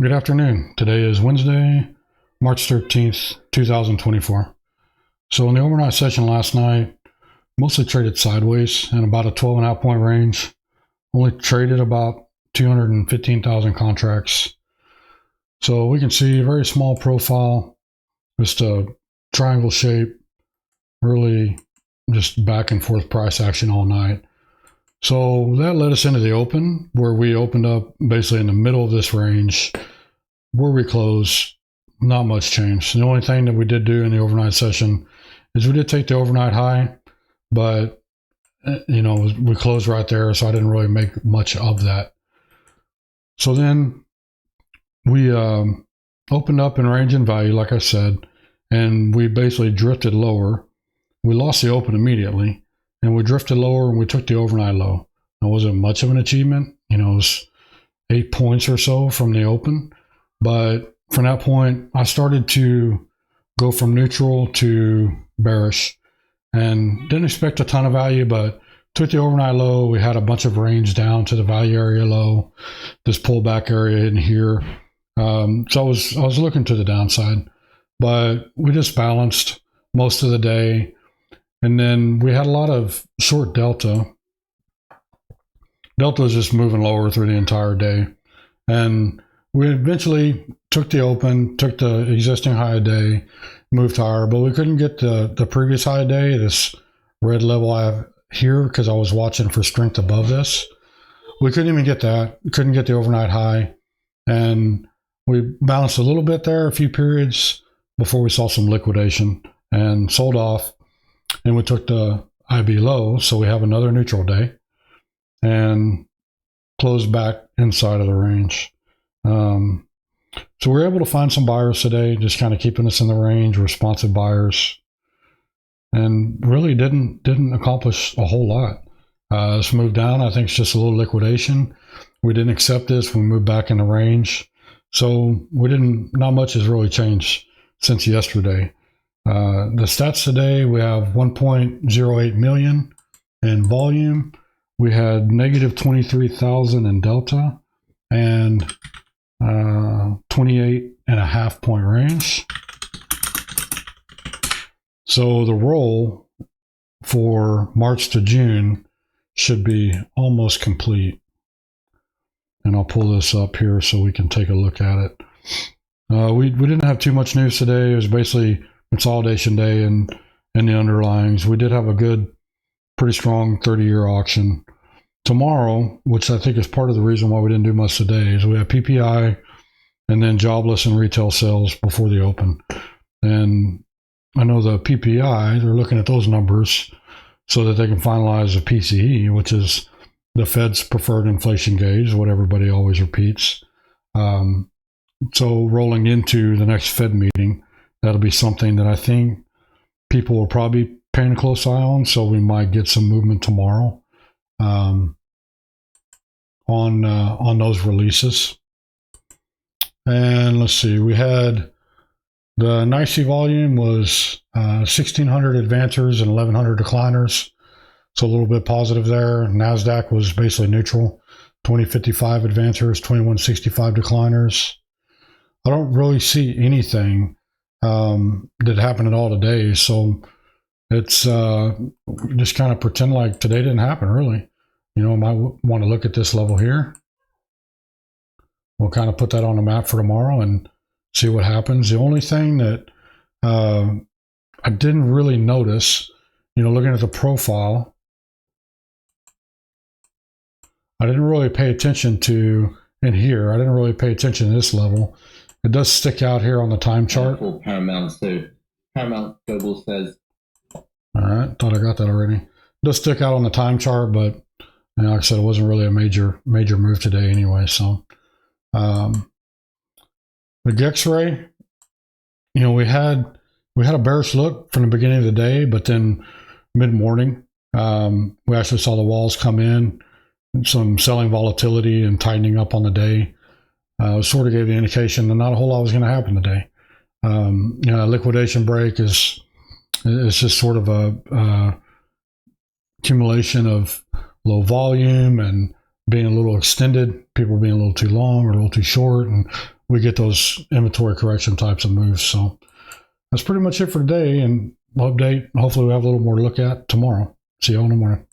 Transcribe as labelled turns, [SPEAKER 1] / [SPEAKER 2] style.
[SPEAKER 1] Good afternoon. Today is Wednesday, March 13th, 2024. So in the overnight session last night, mostly traded sideways in about a 12.5 point range. Only traded about 215,000 contracts. So we can see a very small profile, just a triangle shape, really just back and forth price action all night. So that led us into the open, where we opened up basically in the middle of this range. Where we closed, not much change. The only thing that we did do in the overnight session is we did take the overnight high, but we closed right there, so I didn't really make much of that. So then we opened up in range and value, like I said, and we basically drifted lower. We lost the open immediately, and we drifted lower, and we took the overnight low. It wasn't much of an achievement. It was 8 points or so from the open. But from that point, I started to go from neutral to bearish and didn't expect a ton of value, but took the overnight low. We had a bunch of range down to the value area low, this pullback area in here. So I was looking to the downside, but we just balanced most of the day. And then we had a lot of short delta. Delta was just moving lower through the entire day. And we eventually took the open, took the existing high of day, moved higher, but we couldn't get the previous high of day, this red level I have here, because I was watching for strength above this. We couldn't even get that. We couldn't get the overnight high. And we bounced a little bit there, a few periods, before we saw some liquidation and sold off. And we took the IB low, so we have another neutral day and closed back inside of the range. So we were able to find some buyers today, just kind of keeping us in the range, responsive buyers, and really didn't accomplish a whole lot. This move down, I think it's just a little liquidation. We didn't accept this. We moved back in the range. So not much has really changed since yesterday. The stats today, we have 1.08 million in volume. We had negative 23,000 in delta and 28.5 point range. So the roll for March to June should be almost complete. And I'll pull this up here so we can take a look at it. We didn't have too much news today. It was basically consolidation day and the underlyings. We did have a good, pretty strong 30-year auction. Tomorrow, which I think is part of the reason why we didn't do much today, is we have PPI and then jobless and retail sales before the open. And I know the PPI, they're looking at those numbers so that they can finalize the PCE, which is the Fed's preferred inflation gauge, what everybody always repeats. So rolling into the next Fed meeting, that'll be something that I think people will probably be paying a close eye on. So we might get some movement tomorrow on those releases. And let's see, we had the NYSE volume was 1,600 advancers and 1,100 decliners. So a little bit positive there. NASDAQ was basically neutral, 2055 advancers, 2165 decliners. I don't really see anything that happened at all today. So it's just kind of pretend like today didn't happen, really. I might want to look at this level here. We'll kind of put that on the map for tomorrow and see what happens. The only thing that I didn't really notice, looking at the profile, I didn't really pay attention to in here. I didn't really pay attention to this level. It does stick out here on the time chart.
[SPEAKER 2] For Paramount, so Paramount Global says.
[SPEAKER 1] All right, thought I got that already. It does stick out on the time chart, but like I said, it wasn't really a major move today anyway. So the GEX-ray, we had a bearish look from the beginning of the day, but then mid-morning, we actually saw the walls come in, some selling volatility and tightening up on the day. Sort of gave the indication that not a whole lot was going to happen today. A liquidation break is just sort of a accumulation of low volume and being a little extended, people being a little too long or a little too short, and we get those inventory correction types of moves. So that's pretty much it for today, and we'll update. Hopefully we'll have a little more to look at tomorrow. See you all in the morning.